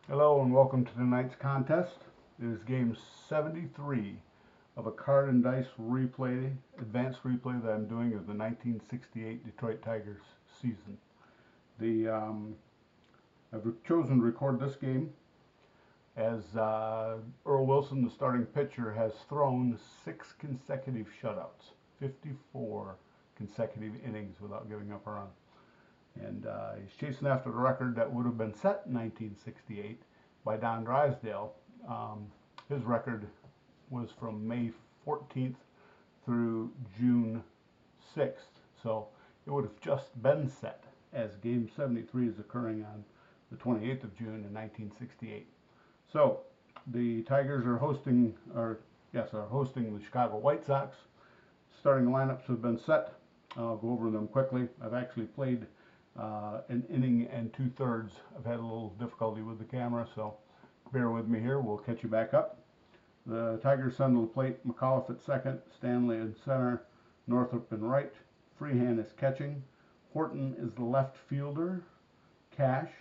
Hello and welcome to tonight's contest. It is game 73 of a card and dice replay, advanced replay that I'm doing of the 1968 Detroit Tigers season. I've chosen to record this game as Earl Wilson, the starting pitcher, has thrown 6 consecutive shutouts, 54 consecutive innings without giving up a run. And he's chasing after the record that would have been set in 1968 by Don Drysdale. His record was from May 14th through June 6th. So it would have just been set as game 73 is occurring on the 28th of June in 1968. So the Tigers are hosting the Chicago White Sox. Starting lineups have been set. I'll go over them quickly. I've actually played an inning and 2/3. I've had a little difficulty with the camera, so bear with me here. We'll catch you back up. The Tigers send to the plate. McAuliffe at second, Stanley in center, Northrop in right. Freehan is catching. Horton is the left fielder. Cash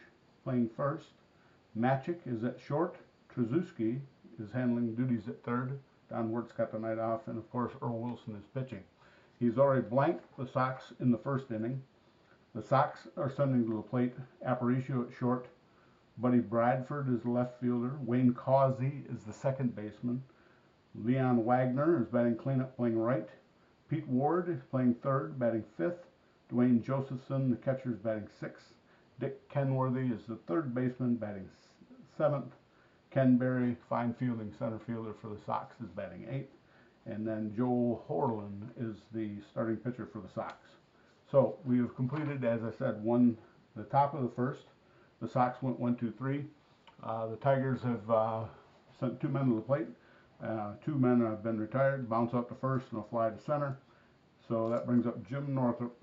playing first. Matchik is at short. Trzaskowski is handling duties at third. Don Wirt's got the night off, and of course Earl Wilson is pitching. He's already blanked the Sox in the first inning. The Sox are sending to the plate. Aparicio at short. Buddy Bradford is the left fielder. Wayne Causey is the second baseman. Leon Wagner is batting cleanup, playing right. Pete Ward is playing third, batting fifth. Dwayne Josephson, the catcher, is batting sixth. Dick Kenworthy is the third baseman, batting seventh. Ken Berry, fine fielding center fielder for the Sox, is batting eighth. And then Joel Horlin is the starting pitcher for the Sox. So we have completed, as I said, the top of the first. The Sox went 1-2-3. The Tigers have sent 2 men to the plate. 2 men have been retired. Bounce out to first and a fly to center. So that brings up Jim Northrop.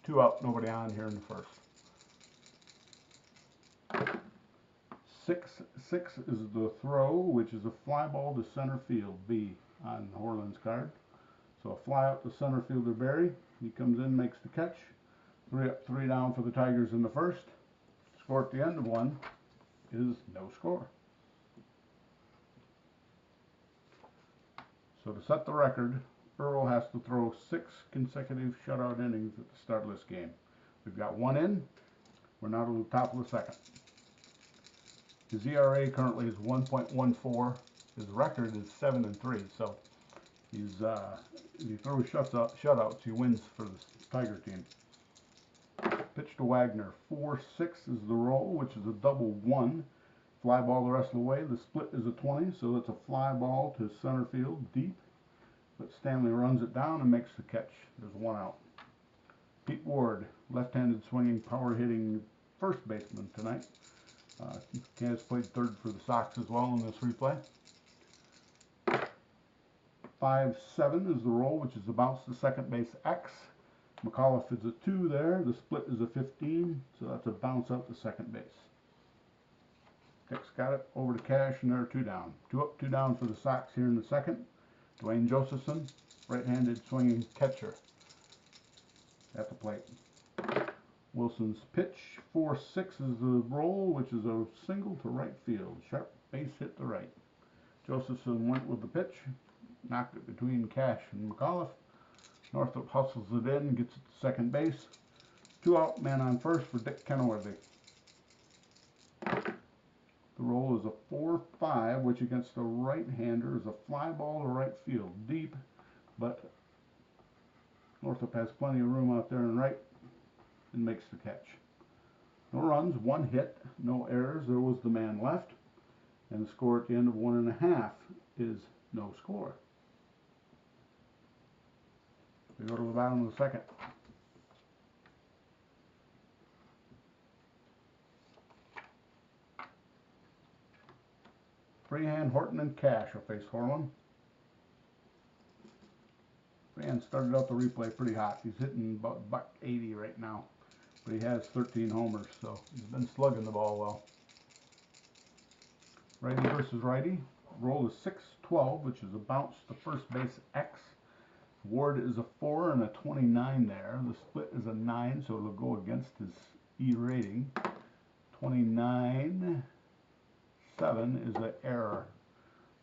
2 out, nobody on here in the first. 6-6 is the throw, which is a fly ball to center field, B, on Horlin's card. So a fly out to center fielder Berry. He comes in, makes the catch. 3 up, 3 down for the Tigers in the first. Score at the end of one is no score. So to set the record, Earl has to throw 6 consecutive shutout innings at the start of this game. We've got 1 in. We're now to the top of the second. His ERA currently is 1.14. His record is 7-3. So he's if he throws shutouts, he wins for the Tiger team. Pitch to Wagner. 4-6 is the roll, which is a double 1. Fly ball the rest of the way. The split is a 20, so it's a fly ball to center field deep. But Stanley runs it down and makes the catch. There's 1 out. Pete Ward, left-handed swinging, power hitting first baseman tonight. He has played third for the Sox as well in this replay. 5-7 is the roll, which is a bounce to second base X. McAuliffe is a 2 there. The split is a 15, so that's a bounce out to second base. Dick's got it over to Cash, and there are 2 down. 2 up, 2 down for the Sox here in the second. Dwayne Josephson, right-handed swinging catcher at the plate. Wilson's pitch, 4-6 is the roll, which is a single to right field. Sharp base hit to right. Josephson went with the pitch, knocked it between Cash and McAuliffe. Northrop hustles it in, gets it to second base. 2 out, man on first for Dick Kenworthy. The roll is a 4-5, which against the right-hander is a fly ball to right field, deep, but Northrop has plenty of room out there in right and makes the catch. No runs, 1 hit, no errors. There was the man left, and the score at the end of 1.5 is no score. We go to the bottom of the second. Freehan, Horton, and Cash will face Horlin. Freehan started out the replay pretty hot. He's hitting about $180 right now, but he has 13 homers, so he's been slugging the ball well. Righty versus righty. Roll is 6-12, which is a bounce to first base X. Ward is a 4 and a 29 there. The split is a 9, so it'll go against his E rating. 29 7 is an error.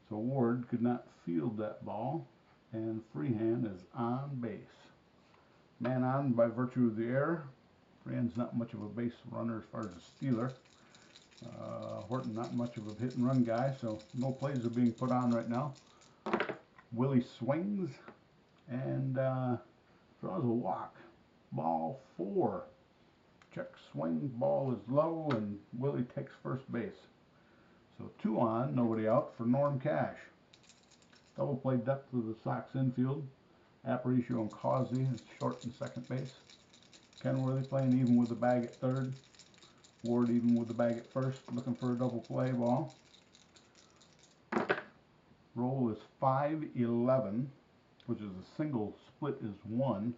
So Ward could not field that ball, and Freehand is on base. Man on by virtue of the error. Freehand's not much of a base runner as far as a stealer. Horton not much of a hit and run guy, so no plays are being put on right now. Willie swings and draws a walk. Ball 4. Check swing, ball is low, and Willie takes first base. So 2 on, nobody out for Norm Cash. Double play depth of the Sox infield. Aparicio and Causey is short and second base. Kenworthy playing even with the bag at third. Ward even with the bag at first, looking for a double play ball. Roll is 5-11, which is a single. Split is 1,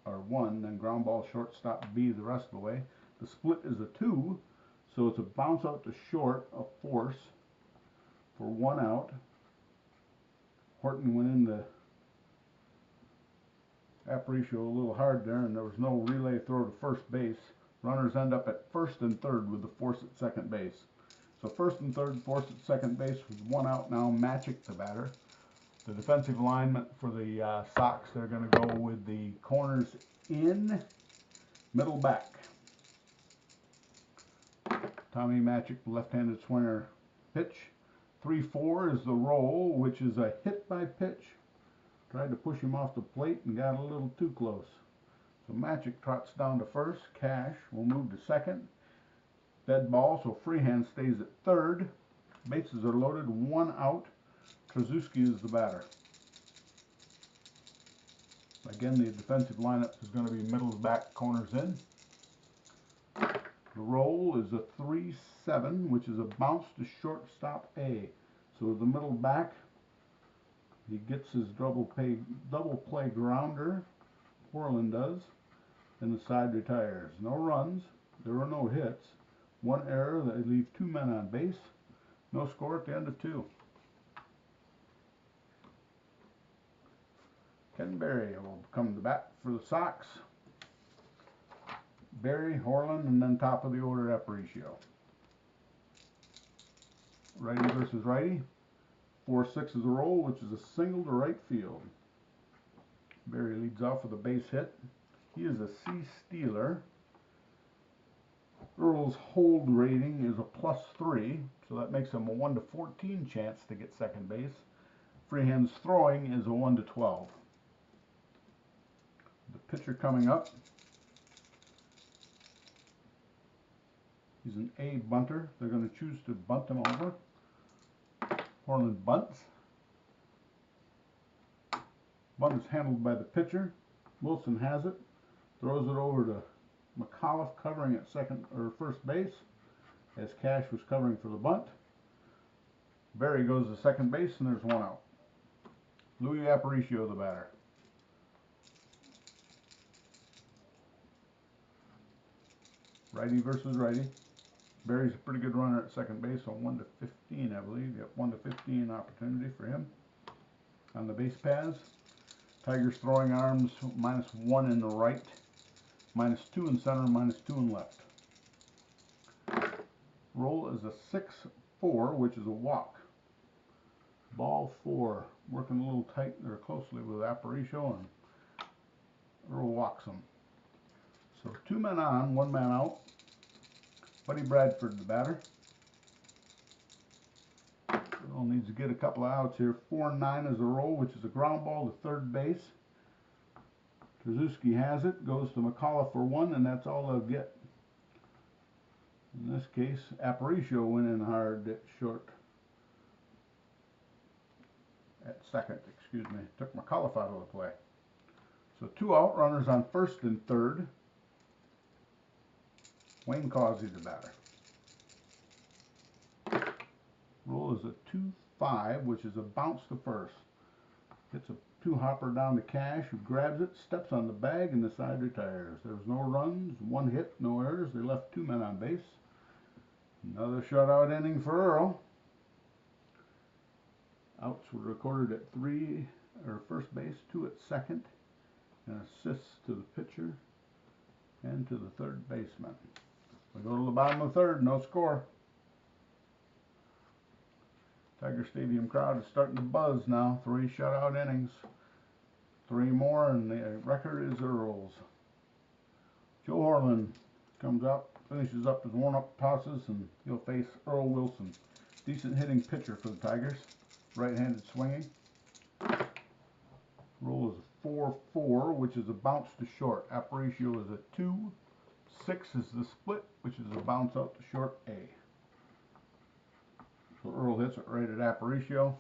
then ground ball shortstop B the rest of the way. The split is a 2, so it's a bounce out to short, a force for 1 out. Horton went into Aparicio a little hard there, and there was no relay throw to first base. Runners end up at first and third with the force at second base. So first and third, force at second base with 1 out now. Magic the batter. The defensive alignment for the Sox, they're going to go with the corners in, middle back. Tommy Magic, left-handed swinger, pitch. 3-4 is the roll, which is a hit by pitch. Tried to push him off the plate and got a little too close. So Magic trots down to first. Cash will move to second. Dead ball, so Freehand stays at third. Bases are loaded, 1 out. Trzaskowski is the batter. Again, the defensive lineup is going to be middle back, corners in. The roll is a 3-7, which is a bounce to shortstop A. So the middle back, he gets his double play grounder. Orland does, and the side retires. No runs, there were no hits, 1 error, they leave 2 men on base, no score at the end of 2. Ken Berry will come to bat for the Sox. Berry, Horland, and then top of the order Aparicio. Righty versus righty. 4-6 is a roll, which is a single to right field. Berry leads off with a base hit. He is a C stealer. Earl's hold rating is a +3, so that makes him a 1-14 chance to get second base. Freehand's throwing is a 1-12. The pitcher coming up, he's an A bunter. They're going to choose to bunt him over. Horland bunts. Bunt is handled by the pitcher. Wilson has it. Throws it over to McAuliffe covering at second or first base as Cash was covering for the bunt. Berry goes to second base and there's 1 out. Louis Aparicio the batter. Righty versus righty. Berry's a pretty good runner at second base on 1-15, I believe. Yep, 1-15 opportunity for him on the base paths. Tigers throwing arms, -1 in the right, -2 in center, -2 in left. Roll is a 6-4, which is a walk. Ball 4, working a little tight or closely with Aparicio, and Earl walks him. So 2 men on, 1 man out. Buddy Bradford, the batter. Earl needs to get a couple of outs here. 4-9 is a roll, which is a ground ball to third base. Trzaskowski has it, goes to McAuliffe for 1, and that's all they'll get. In this case, Aparicio went in hard at second, took McAuliffe out of the play. So 2 out, runners on first and third. Wayne Causey the batter. Roll is a 2-5, which is a bounce to first. Hits a 2-hopper down to Cash, who grabs it, steps on the bag, and the side retires. There was no runs, 1 hit, no errors. They left 2 men on base. Another shutout inning for Earl. Outs were recorded at first base, 2 at second, and assists to the pitcher and to the third baseman. We go to the bottom of the third, no score. Tiger Stadium crowd is starting to buzz now. 3 shutout innings. 3 more, and the record is Earl's. Joe Horland comes up, finishes up his warm-up tosses, and he'll face Earl Wilson. Decent hitting pitcher for the Tigers. Right-handed swinging. Roll is a 4-4, which is a bounce to short. Apparatio is a 2. 6 is the split, which is a bounce out to short A. So Earl hits it right at Apparatio.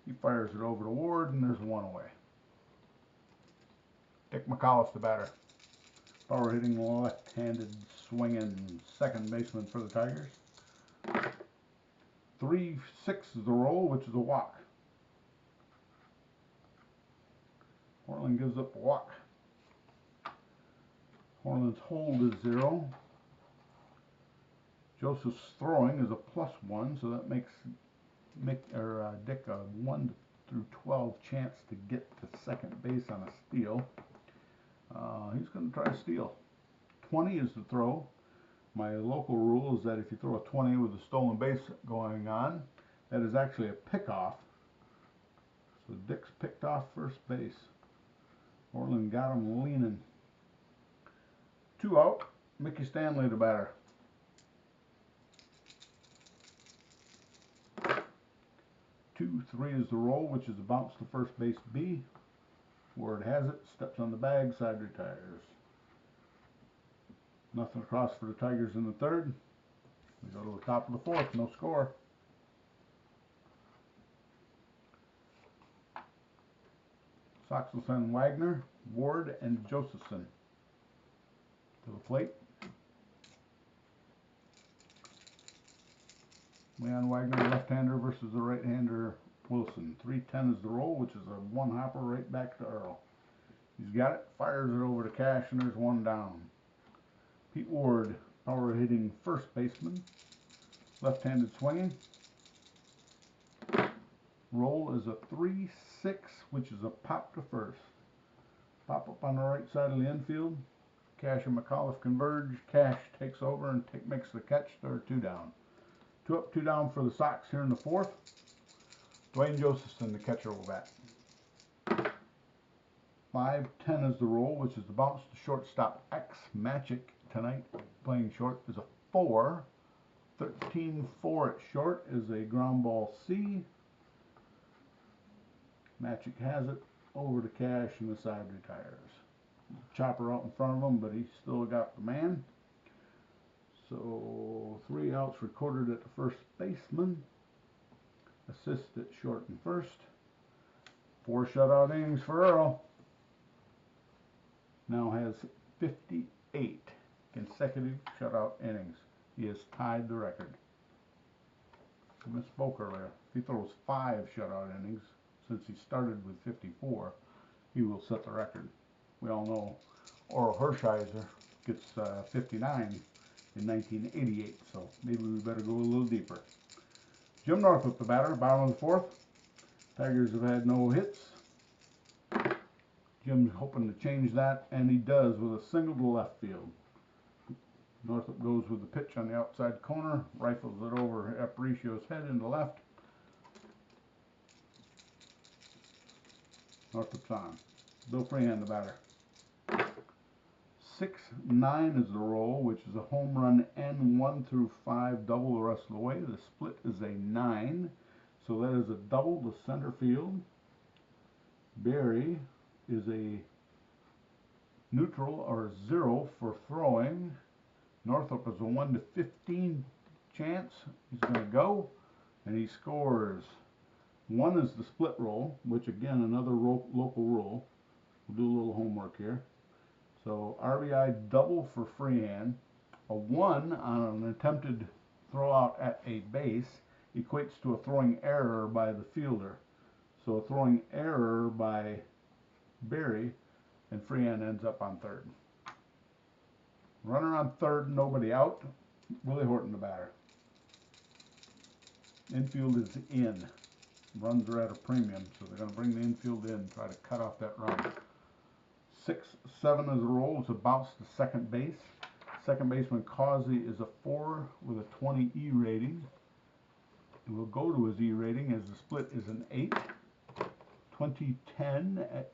He fires it over to Ward, and there's 1 away. Dick McAuliffe, the batter. Power hitting, left-handed swinging second baseman for the Tigers. 3-6 is the roll, which is a walk. Horland gives up a walk. Horland's hold is 0. Joseph's throwing is a +1, so that makes Dick a 1 through 12 chance to get to second base on a steal. He's going to try to steal. 20 is the throw. My local rule is that if you throw a 20 with a stolen base going on, that is actually a pickoff. So Dick's picked off first base. Horland got him leaning. 2 out. Mickey Stanley, the batter. 2-3 is the roll, which is a bounce to first base B. Ward has it, steps on the bag, side retires. Nothing across for the Tigers in the third. We go to the top of the fourth, no score. Sox will send Wagner, Ward, and Josephson to the plate. Leon Wagner, left-hander versus the right-hander Wilson. 3-10 is the roll, which is a 1-hopper right back to Earl. He's got it, fires it over to Cash, and there's 1 down. Pete Ward, power hitting first baseman. Left-handed swinging. Roll is a 3-6, which is a pop to first. Pop up on the right side of the infield. Cash and McAuliffe converge. Cash takes over and makes the catch. They're 2 down. 2 up, 2 down for the Sox here in the fourth. Dwayne Josephson, the catcher, will bat. 5-10 is the roll, which is the bounce to shortstop X. Magic tonight playing short is a 4. 13-4 at short is a ground ball C. Magic has it over to Cash, and the side retires. Chopper out in front of him, but he's still got the man. So 3 outs recorded at the first baseman. Assist at short and first. 4 shutout innings for Earl. Now has 58 consecutive shutout innings. He has tied the record. I misspoke earlier. If he throws 5 shutout innings, since he started with 54, he will set the record. We all know Oral Hershiser gets 59 in 1988, so maybe we better go a little deeper. Jim Northup, the batter, bottom of the fourth. Tigers have had no hits. Jim's hoping to change that, and he does with a single to left field. Northup goes with the pitch on the outside corner, rifles it over Apparicio's head into left. Northup's on. Bill Freehan, the batter. 6-9 is the roll, which is a home run and 1 through 5 double the rest of the way. The split is a 9, so that is a double to center field. Barry is a neutral or 0 for throwing. Northup is a 1 to 15 chance. He's going to go, and he scores. 1 is the split roll, which again another local rule. We'll do a little homework here. So RBI double for Freehan. A 1 on an attempted throw out at a base equates to a throwing error by the fielder. So a throwing error by Barry, and Freehan ends up on third. Runner on third, nobody out. Willie Horton, the batter. Infield is in. Runs are at a premium, so they're going to bring the infield in, try to cut off that run. 6-7 is a roll. It's a bounce to second base. Second baseman Causey is a 4 with a 20 E rating. will go to his E rating as the split is an 8. 2010 at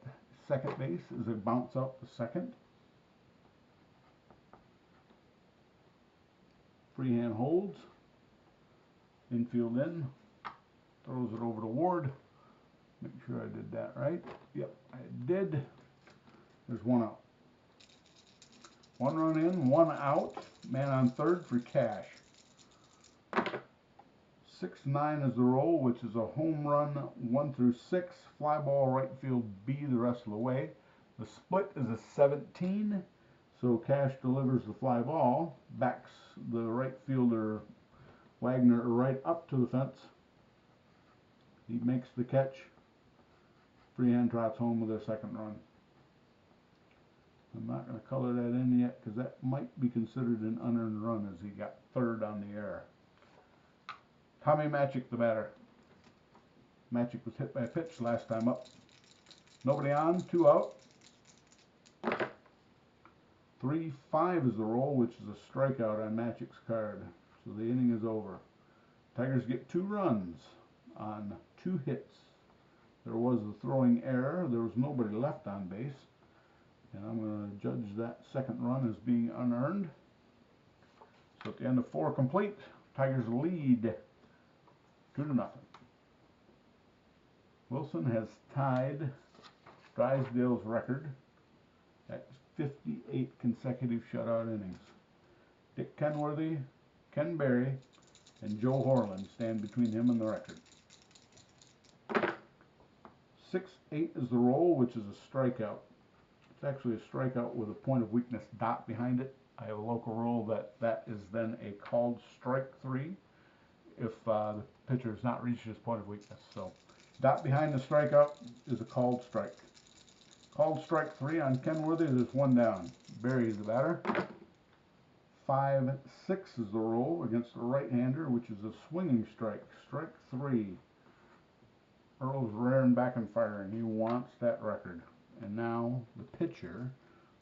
second base as it bounce out to second. Freehand holds. Infield in. Throws it over to Ward. Make sure I did that right. Yep, I did. There's one out. One run in, one out. Man on third for cash. 6-9 is the roll, which is a home run 1 through 6. Fly ball right field B the rest of the way. The split is a 17. So Cash delivers the fly ball. Backs the right fielder Wagner right up to the fence. He makes the catch. Freehand trots home with a second run. I'm not going to color that in yet because that might be considered an unearned run as he got third on the error. Tommy Magic, the batter. Magic was hit by a pitch last time up. Nobody on, 2 out. 3-5 is the roll, which is a strikeout on Magic's card. So the inning is over. Tigers get 2 runs on 2 hits. There was a throwing error. There was nobody left on base. And I'm going to judge that second run as being unearned. So at the end of 4 complete, Tigers lead 2-0. Wilson has tied Drysdale's record at 58 consecutive shutout innings. Dick Kenworthy, Ken Berry, and Joe Horland stand between him and the record. 6-8 is the roll, which is a strikeout. It's actually a strikeout with a point of weakness dot behind it. I have a local rule that is then a called strike 3 if the pitcher has not reached his point of weakness. So dot behind the strikeout is a called strike. Called strike 3 on Kenworthy. There's 1 down. Berry is the batter. 5-6 is the roll against a right-hander, which is a swinging strike. Strike 3. Earl's raring back and firing. He wants that record. And now the pitcher,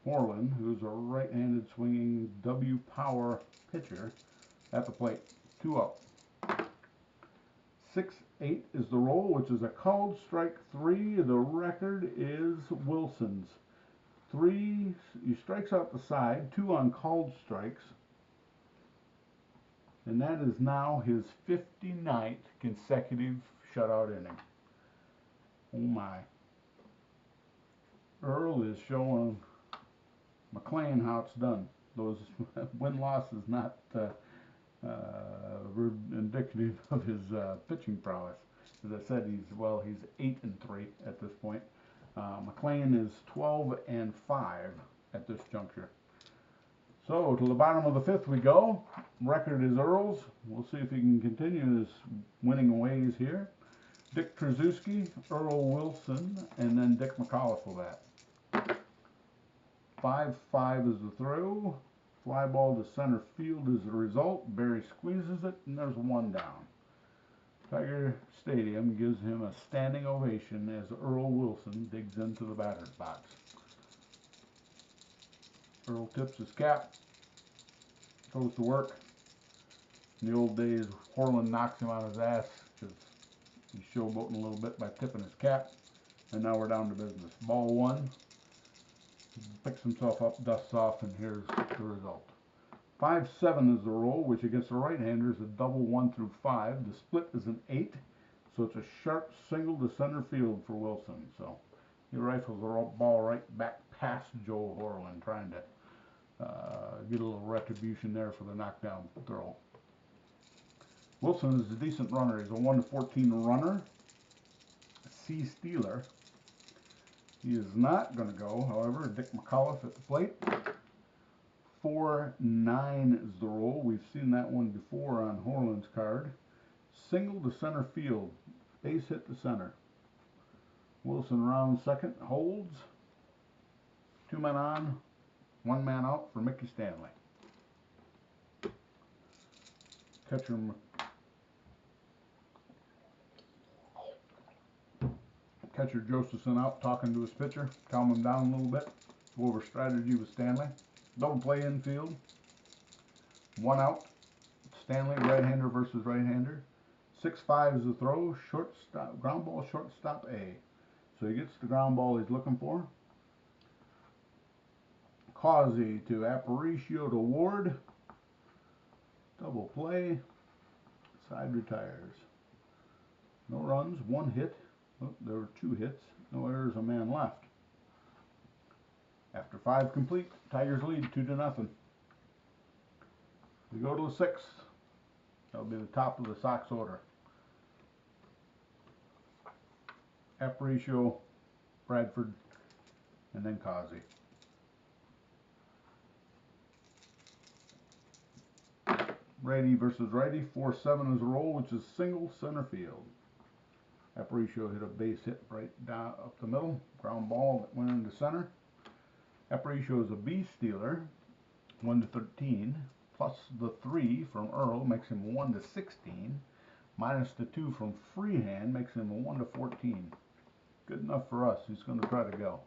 Horland, who's a right-handed swinging W power pitcher, at the plate. 2 out. 6-8 is the roll, which is a called strike 3. The record is Wilson's. 3, he strikes out the side, 2 on called strikes. And that is now his 59th consecutive shutout inning. Oh my. Earl is showing McLean how it's done. Those win-loss is not indicative of his pitching prowess. As I said, he's 8-3 at this point. McLean is 12-5 at this juncture. So to the bottom of the 5th we go. Record is Earl's. We'll see if he can continue his winning ways here. Dick Tracewski, Earl Wilson, and then Dick McAuliffe will bat. 5-5 is the throw. Fly ball to center field is the result. Berry squeezes it, and there's 1 down. Tiger Stadium gives him a standing ovation as Earl Wilson digs into the batter's box. Earl tips his cap, goes to work. In the old days, Horland knocks him on his ass because he's showboating a little bit by tipping his cap. And now we're down to business. Ball 1. He picks himself up, dusts off, and here's the result. 5-7 is the roll, which against the right-hander is a double 1 through 5. The split is an 8, so it's a sharp single to center field for Wilson. So he rifles the ball right back past Joe Horland, trying to get a little retribution there for the knockdown throw. Wilson is a decent runner. He's a 1-14 runner. C stealer. He is not going to go, however. Dick McAuliffe at the plate. 4-9 is the roll. We've seen that one before on Horland's card. Single to center field. Base hit to center. Wilson rounds second. Holds. 2 men on. 1 man out for Mickey Stanley. Catcher Josephson out talking to his pitcher. Calm him down a little bit. Go over strategy with Stanley. Double play infield. 1 out. Stanley, right-hander versus right-hander. 6-5 is the throw, shortstop, ground ball, shortstop A. So he gets the ground ball he's looking for. Causey to Aparicio to Ward. Double play. Side retires. No runs, 1 hit. Oh, there were 2 hits. No errors, a man left. After 5 complete, Tigers lead 2-0. We go to the 6th. That'll be the top of the Sox order. Aparicio, Bradford, and then Causey. Righty versus righty. 4-7 is a roll, which is single center field. Aparicio hit a base hit right down up the middle. Ground ball that went into center. Aparicio is a B stealer. 1-13. Plus the 3 from Earl makes him 1-16. Minus the 2 from Freehand makes him a 1-14. Good enough for us. He's going to try to go.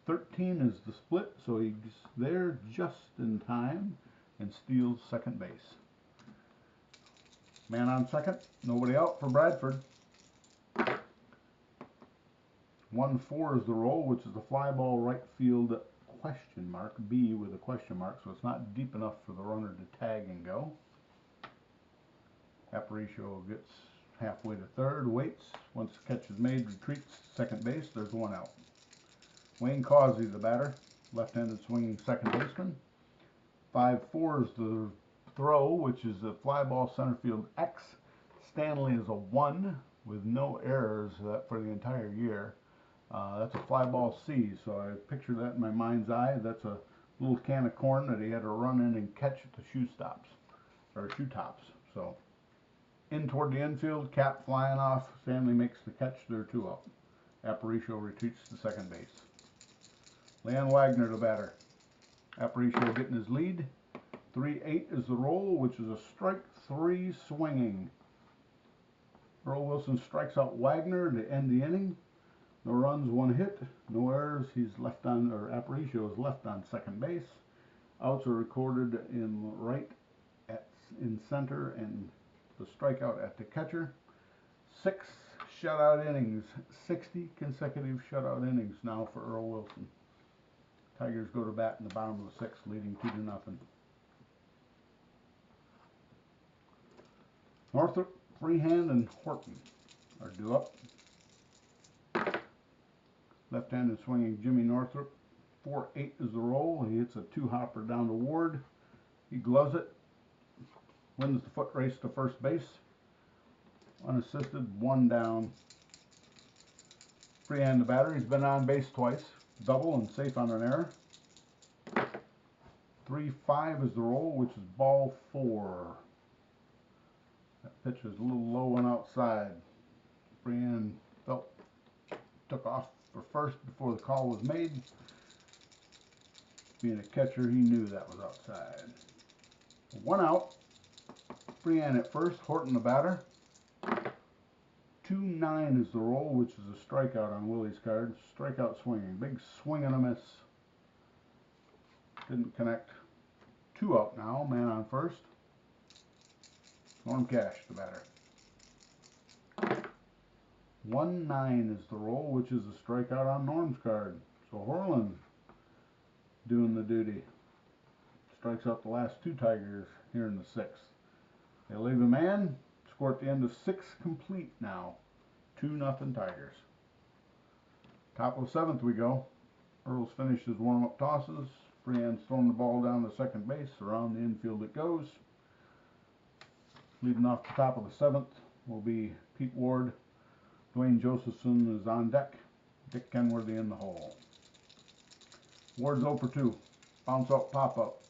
13 is the split, so he's there just in time and steals second base. Man on second, nobody out for Bradford. 1-4 is the roll, which is a fly ball right field question mark, B with a question mark, so it's not deep enough for the runner to tag and go. Aparicio gets halfway to third, waits. Once the catch is made, retreats second base. There's 1 out. Wayne Causey, the batter, left-handed swinging second baseman. 5-4 is the throw, which is a fly ball center field X. Stanley is a 1 with no errors for the entire year. That's a fly ball C, so I picture that in my mind's eye. That's a little can of corn that he had to run in and catch at the shoe tops. So in toward the infield, cap flying off. Stanley makes the catch. There are 2 out. Aparicio retreats to second base. Leon Wagner, the batter. Aparicio getting his lead. 3-8 is the roll, which is a strike 3 swinging. Earl Wilson strikes out Wagner to end the inning. No runs, 1 hit, no errors. He's left on, or Aparicio is left on second base. Outs are recorded in in center, and the strikeout at the catcher. 6 shutout innings, 60 consecutive shutout innings now for Earl Wilson. Tigers go to bat in the bottom of the 6th, leading 2-0. Northrop, Freehand, and Horton are due up. Left-handed swinging Jimmy Northrop. 4-8 is the roll. He hits a 2-hopper down to Ward. He gloves it. Wins the foot race to first base. Unassisted, 1 down. Freehand, the batter. He's been on base twice. Double and safe on an error. 3-5 is the roll, which is ball 4. That pitch is a little low and outside. Freehand took off for first before the call was made. Being a catcher, he knew that was outside. 1 out. Freehand at first, Horton the batter. 2-9 is the roll, which is a strikeout on Willie's card. Strikeout swinging. Big swing and a miss. Didn't connect. 2 out now. Man on first. Norm Cash, the batter. 1-9 is the roll, which is a strikeout on Norm's card. So Horland doing the duty. Strikes out the last 2 Tigers here in the 6th. They leave a man. Score at the end of 6 complete now. 2-0 Tigers. Top of the 7th we go. Earl's finished his warm-up tosses. Freehand's throwing the ball down to second base. Around the infield it goes. Leading off the top of the 7th will be Pete Ward. Dwayne Josephson is on deck. Dick Kenworthy in the hole. Ward's 0 for 2. Bounce up, pop up.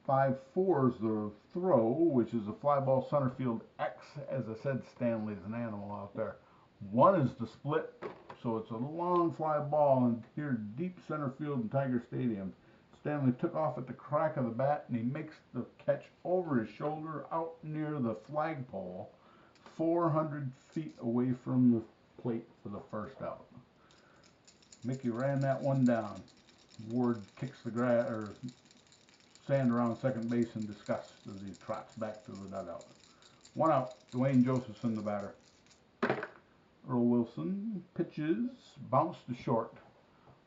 5-4 is the throw, which is a fly ball center field X. As I said, Stanley's an animal out there. 1 is the split, so it's a long fly ball in here deep center field in Tiger Stadium. Stanley took off at the crack of the bat, and he makes the catch over his shoulder out near the flagpole, 400 feet away from the plate for the first out. Mickey ran that one down. Ward kicks the grass or sand around second base in disgust as he trots back to the dugout. One out. Dwayne Josephson, the batter. Earl Wilson pitches, bounce to short.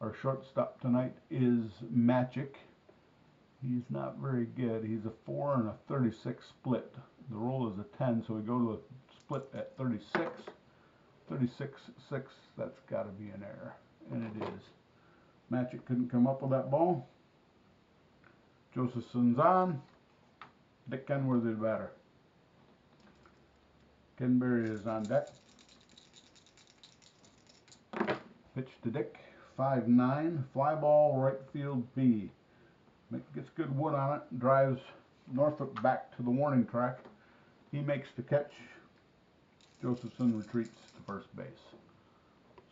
Our shortstop tonight is Magic. He's not very good. He's a 4 and a 36 split. The roll is a 10, so we go to a split at 36. 36-6, that's got to be an error, and it is. Magic couldn't come up with that ball. Josephson's on. Dick Kenworthy, the batter. Ken Berry is on deck. Pitch to Dick, 5-9, fly ball, right field B. Gets good wood on it, drives Northrop back to the warning track. He makes the catch. Josephson retreats to first base.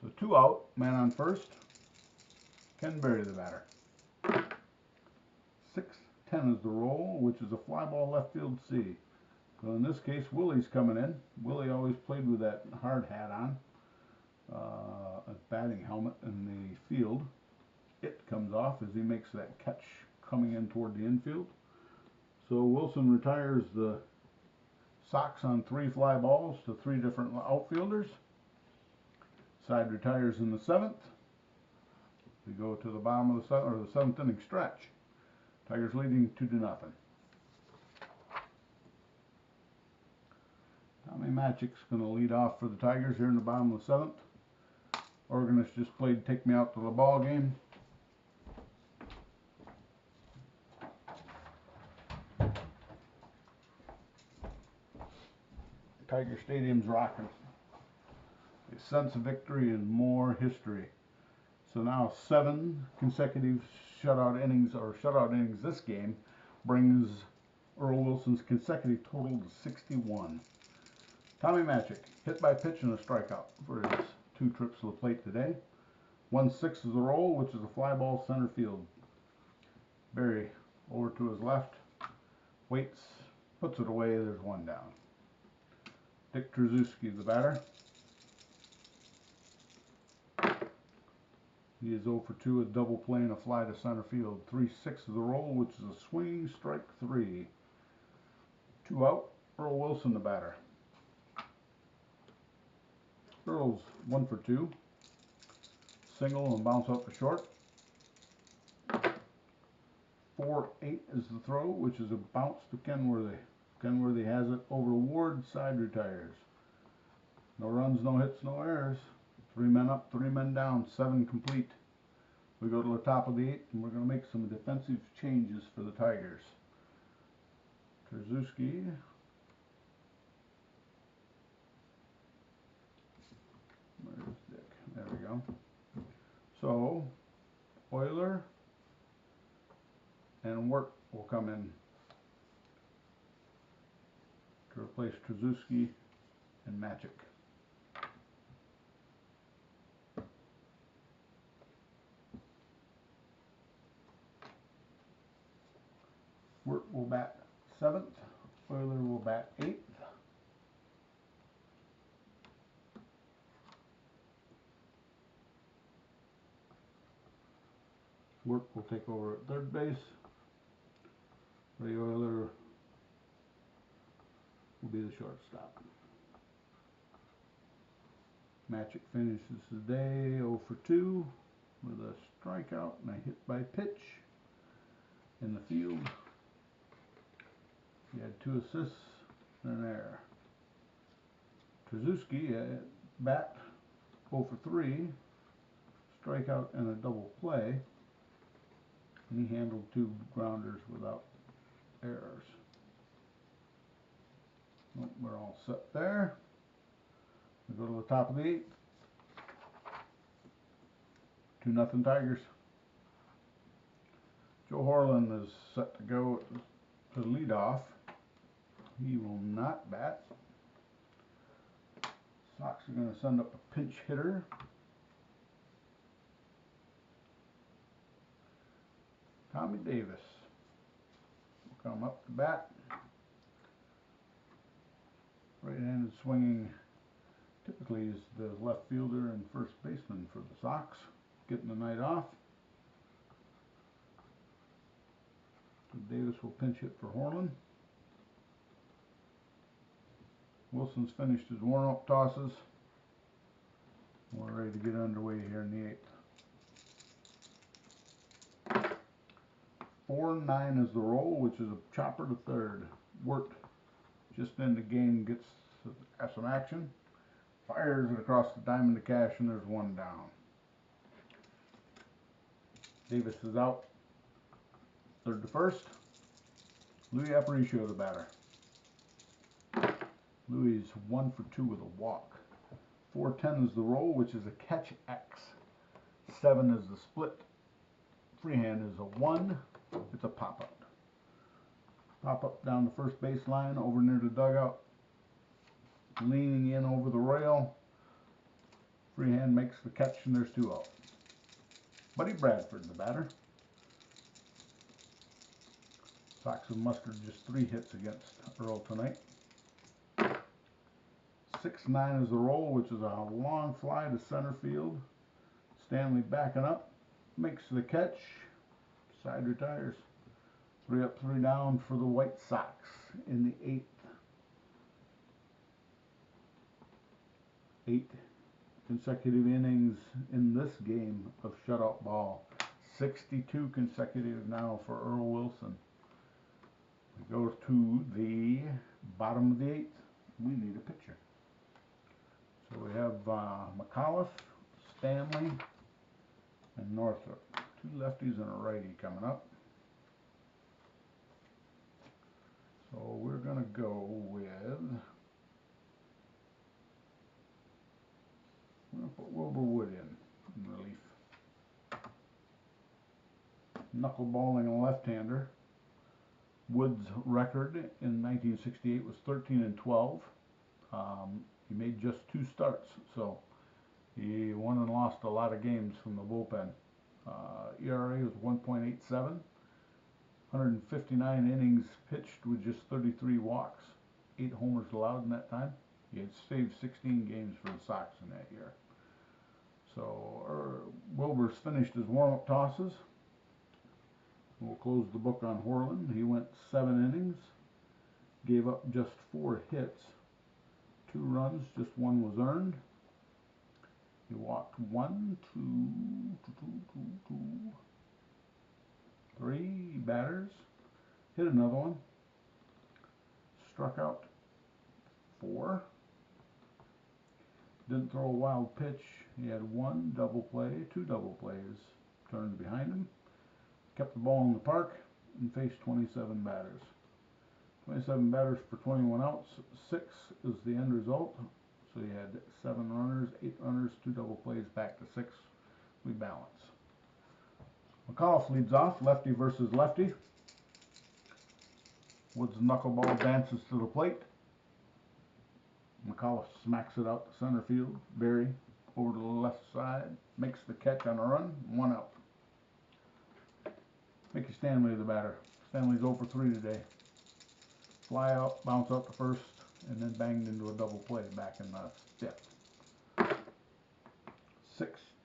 So 2 out, man on first. Ken Berry, the batter. 6-10 is the roll, which is a fly ball left field C. So in this case, Willie's coming in. Willie always played with that hard hat on, a batting helmet in the field. It comes off as he makes that catch coming in toward the infield. So Wilson retires the Sox on 3 fly balls to 3 different outfielders. Side retires in the 7th. We go to the bottom of the 7th inning stretch. Tigers leading 2-0. Tommy Magic's going to lead off for the Tigers here in the bottom of the 7th. Organist just played Take Me Out to the Ball Game. Tiger Stadium's rocking. A sense of victory and more history. So now 7 consecutive shutout innings this game brings Earl Wilson's consecutive total to 61. Tommy Magic, hit by pitch and a strikeout for his 2 trips to the plate today. 1-6 is the roll, which is a fly ball center field. Berry over to his left, waits, puts it away, there's 1 down. Dick Trzaskowski, the batter. He is 0 for 2 with double play and a fly to center field. 3-6 is the roll, which is a swinging strike 3. 2 out. Earl Wilson, the batter. Earl's 1 for 2. Single and bounce up to short. 4-8 is the throw, which is a bounce to Kenworthy. Kenworthy has it over to Ward, side retires. No runs, no hits, no errors. 3 men up, 3 men down, 7 complete. We go to the top of the 8th, and we're going to make some defensive changes for the Tigers. Trzaskowski. Where's Dick? There we go. So, Euler and Work will come in to replace Trzaskowski and Magic. Work will bat 7th. Euler will bat 8th. Work will take over at 3rd base. Ray Euler will be the shortstop. Magic finishes the day 0 for 2 with a strikeout and a hit by pitch in the field. He had 2 assists and an error. Trzaskowski at bat 0 for 3, strikeout and a double play, and he handled 2 grounders without errors. Well, we're all set there. We go to the top of the 8th. 2-0 Tigers. Joe Horland is set to go to lead off. He will not bat. Sox are going to send up a pinch hitter. Tommy Davis will come up to bat. Right-handed swinging typically is the left fielder and first baseman for the Sox, getting the night off. So Davis will pinch hit for Horland. Wilson's finished his warm-up tosses. We're ready to get underway here in the 8th. 4-9 is the roll, which is a chopper to third. Wirt just in the game gets some action. Fires it across the diamond to cash, and there's one down. Davis is out. Third to first. Louis Aparicio, the batter. Louis is 1 for 2 with a walk. 4-10 is the roll, which is a catch X. 7 is the split. Freehand is a 1. It's a pop-up. Pop-up down the first baseline, over near the dugout. Leaning in over the rail. Freehand makes the catch, and there's 2 out. Buddy Bradford, the batter. Sox have mustered just 3 hits against Earl tonight. 6-9 is the roll, which is a long fly to center field. Stanley backing up, makes the catch. Side retires. 3 up, 3 down for the White Sox in the 8th. 8 consecutive innings in this game of shutout ball. 62 consecutive now for Earl Wilson. We go to the bottom of the 8th. We need a pitcher. So we have McAuliffe, Stanley, and Northrop. 2 lefties and a righty coming up. So we're going to go with, we're going to put Wilbur Wood in relief. Knuckleballing a left-hander. Wood's record in 1968 was 13-12. He made just 2 starts, so he won and lost a lot of games from the bullpen. ERA was 1.87. 159 innings pitched with just 33 walks. 8 homers allowed in that time. He had saved 16 games for the Sox in that year. So Wilbur's finished his warm-up tosses. We'll close the book on Horland. He went 7 innings, gave up just 4 hits, 2 runs, just 1 was earned. He walked 1, 2, 3 batters, hit another one, struck out 4, didn't throw a wild pitch. He had 1 double play, 2 double plays turned behind him. Kept the ball in the park and faced 27 batters. 27 batters for 21 outs. 6 is the end result. So you had 7 runners, 8 runners, 2 double plays, back to 6. We balance. McAuliffe leads off, lefty versus lefty. Wood's knuckleball dances to the plate. McAuliffe smacks it out to center field. Berry over to the left side, makes the catch on a run, 1 out. Mickey Stanley, the batter. Stanley's 0 for 3 today. Fly out, bounce out to first, and then banged into a double play back in the 5th.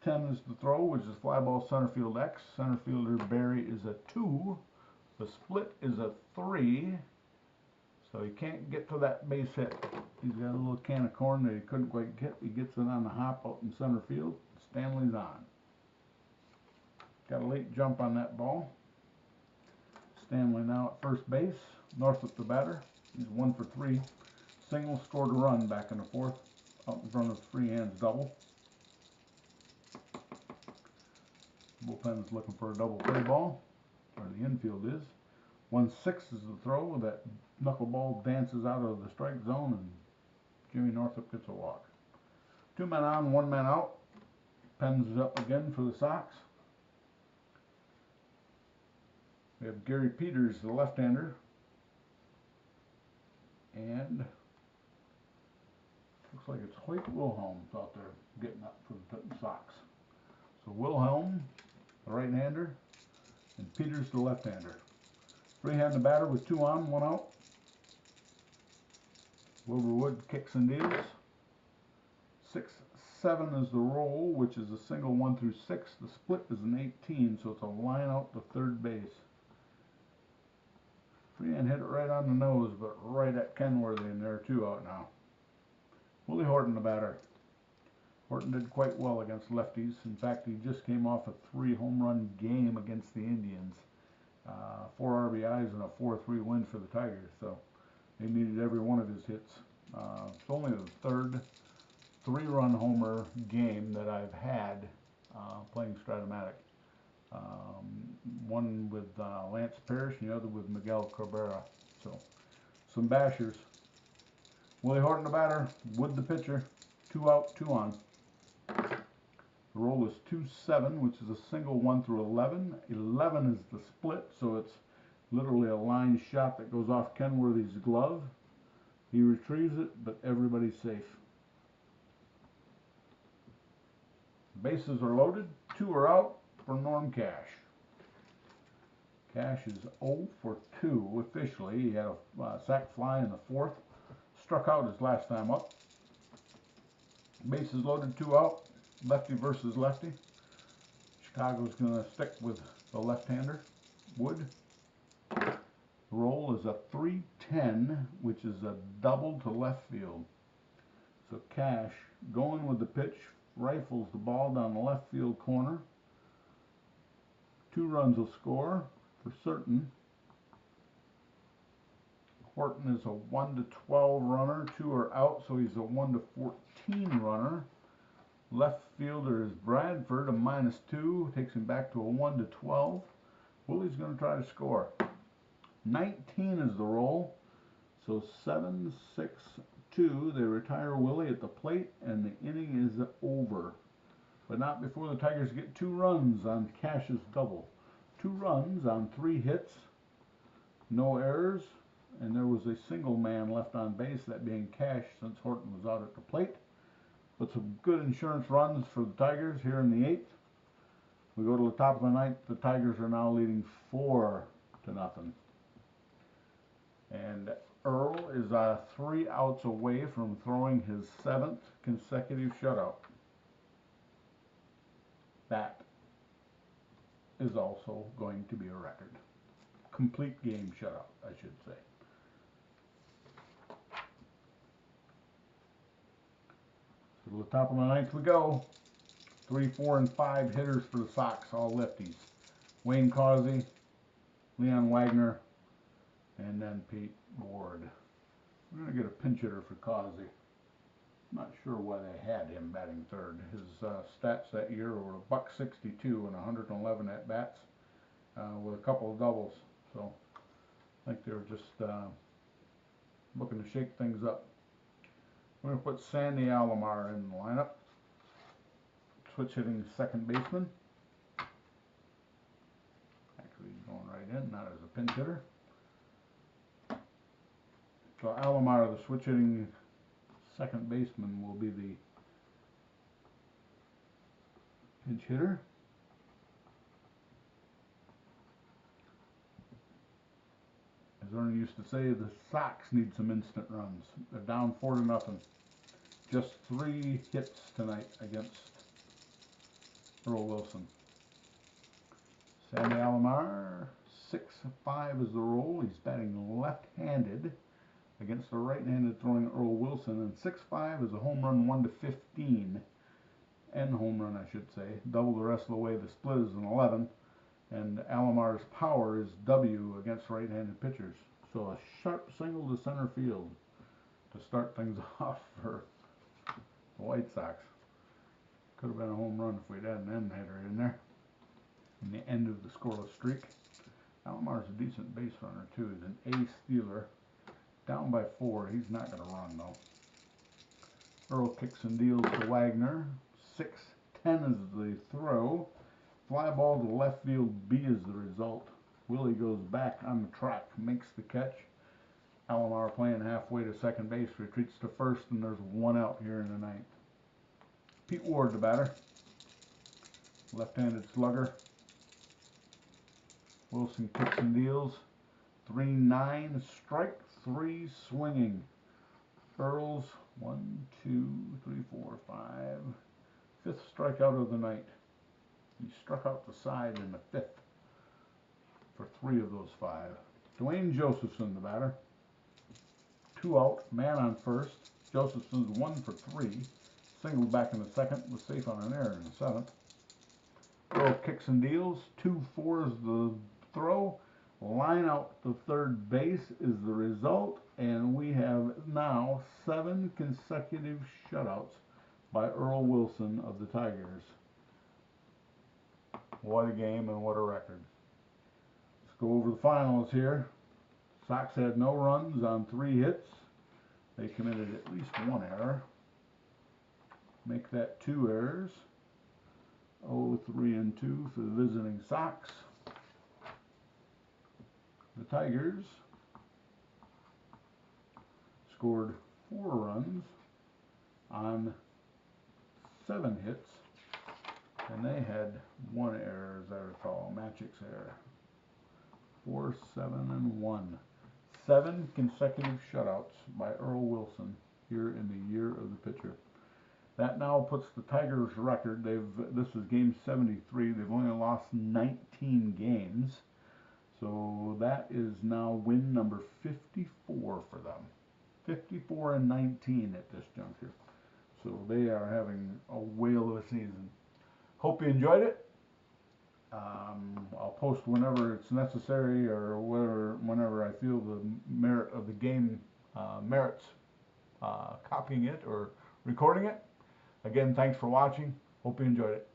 6-10 is the throw, which is fly ball center field X. Center fielder Berry is a 2. The split is a 3. So he can't get to that base hit. He's got a little can of corn that he couldn't quite get. He gets it on the hop out in center field. Stanley's on. Got a late jump on that ball. Stanley now at first base. Northrop the batter. He's 1 for 3. Single, scored a run back in the 4th. Out in front of Freehand's double. Bullpen's looking for a double play ball. Where the infield is. 1-6 is the throw. That knuckleball dances out of the strike zone, and Jimmy Northrop gets a walk. 2 men on, 1 man out. Pens is up again for the Sox. We have Gary Peters, the left-hander, and looks like it's Hoyt Wilhelm out there getting up for the Sox. So Wilhelm, the right-hander, and Peters, the left-hander. Freehand the batter with 2 on, 1 out. Wilbur Wood kicks and deals. 6-7 is the roll, which is a single 1 through 6. The split is an 18, so it's a line out to third base. Freehand hit it right on the nose, but right at Kenworthy, and there are 2 out now. Willie Horton, the batter. Horton did quite well against lefties. In fact, he just came off a 3-home-run game against the Indians. 4 RBIs and a 4-3 win for the Tigers, so they needed every one of his hits. It's only the third 3-run homer game that I've had playing Stratomatic. One with Lance Parrish and the other with Miguel Cabrera. So, some bashers. Willie Horton, the batter. Wood, the pitcher. 2 out, 2 on. The roll is 2-7, which is a single 1 through 11. 11 is the split, so it's literally a line shot that goes off Kenworthy's glove. He retrieves it, but everybody's safe. Bases are loaded. 2 are out for Norm Cash. Cash is 0 for 2 officially. He had a sac fly in the 4th. Struck out his last time up. Bases loaded, 2 out. Lefty versus lefty. Chicago's going to stick with the left-hander, Wood. The roll is a 3-10, which is a double to left field. So Cash, going with the pitch, rifles the ball down the left field corner. 2 runs will score for certain. Horton is a 1-12 runner. 2 are out, so he's a 1-14 runner. Left fielder is Bradford, a -2, takes him back to a 1-12. Willie's going to try to score. 19 is the roll, so 7-6-2. They retire Willie at the plate, and the inning is over. But not before the Tigers get 2 runs on Cash's double. 2 runs on 3 hits, no errors, and there was a single man left on base, that being Cash, since Horton was out at the plate. But some good insurance runs for the Tigers here in the 8th. We go to the top of the 9th. The Tigers are now leading 4-0. And Earl is 3 outs away from throwing his 7th consecutive shutout. That is also going to be a record. Complete game shutout, I should say. To the top of the 9th we go. 3, 4, and 5 hitters for the Sox, all lefties. Wayne Causey, Leon Wagner, and then Pete Ward. We're going to get a pinch hitter for Causey. I'm not sure why they had him batting third. His stats that year were a .62 and 111 at bats with a couple of doubles. So I think they were just looking to shake things up. We're going to put Sandy Alomar in the lineup. Switch hitting second baseman. Actually, he's going right in, not as a pinch hitter. So Alomar, the switch hitting second baseman, will be the pinch hitter. As Ernie used to say, the Sox need some instant runs. They're down 4-0. Just 3 hits tonight against Earl Wilson. Sandy Alomar, 6-5 is the roll. He's batting left-handed against a right-handed throwing Earl Wilson, and 6-5 is a home run 1-15, and home run I should say. Double the rest of the way. The split is an 11, and Alomar's power is W against right-handed pitchers. So a sharp single to center field to start things off for the White Sox. Could have been a home run if we'd had an end hitter in there. In the end of the scoreless streak. Alomar's a decent base runner too. He's an A stealer. Down by 4. He's not going to run though. Earl kicks and deals to Wagner. 6-10 is the throw. Fly ball to left field B is the result. Willie goes back on the track, makes the catch. Alomar playing halfway to second base, retreats to first, and there's 1 out here in the 9th. Pete Ward, the batter. Left-handed slugger. Wilson kicks and deals. 3-9, strike 3 swinging. Earl's 1, 2, 3, 4, 5. 5th strikeout of the night. He struck out the side in the 5th for 3 of those 5. Dwayne Josephson, the batter. 2 out, man on first. Josephson's 1 for 3. Singled back in the second, was safe on an error in the seventh. Earl kicks and deals. 2-4 is the throw. Line out to third base is the result, and we have now 7 consecutive shutouts by Earl Wilson of the Tigers. What a game and what a record. Let's go over the finals here. Sox had no runs on 3 hits. They committed at least 1 error. Make that 2 errors. 0-3-2 for the visiting Sox. The Tigers scored 4 runs on 7 hits, and they had 1 error, as I recall, Magic's error. 4, 7, and 1. 7 consecutive shutouts by Earl Wilson here in the year of the pitcher. That now puts the Tigers' record. This is game 73. They've only lost 19 games. So that is now win number 54 for them. 54-19 at this juncture. So they are having a whale of a season. Hope you enjoyed it. I'll post whenever it's necessary or whenever I feel the merit of the game merits copying it or recording it. Again, thanks for watching. Hope you enjoyed it.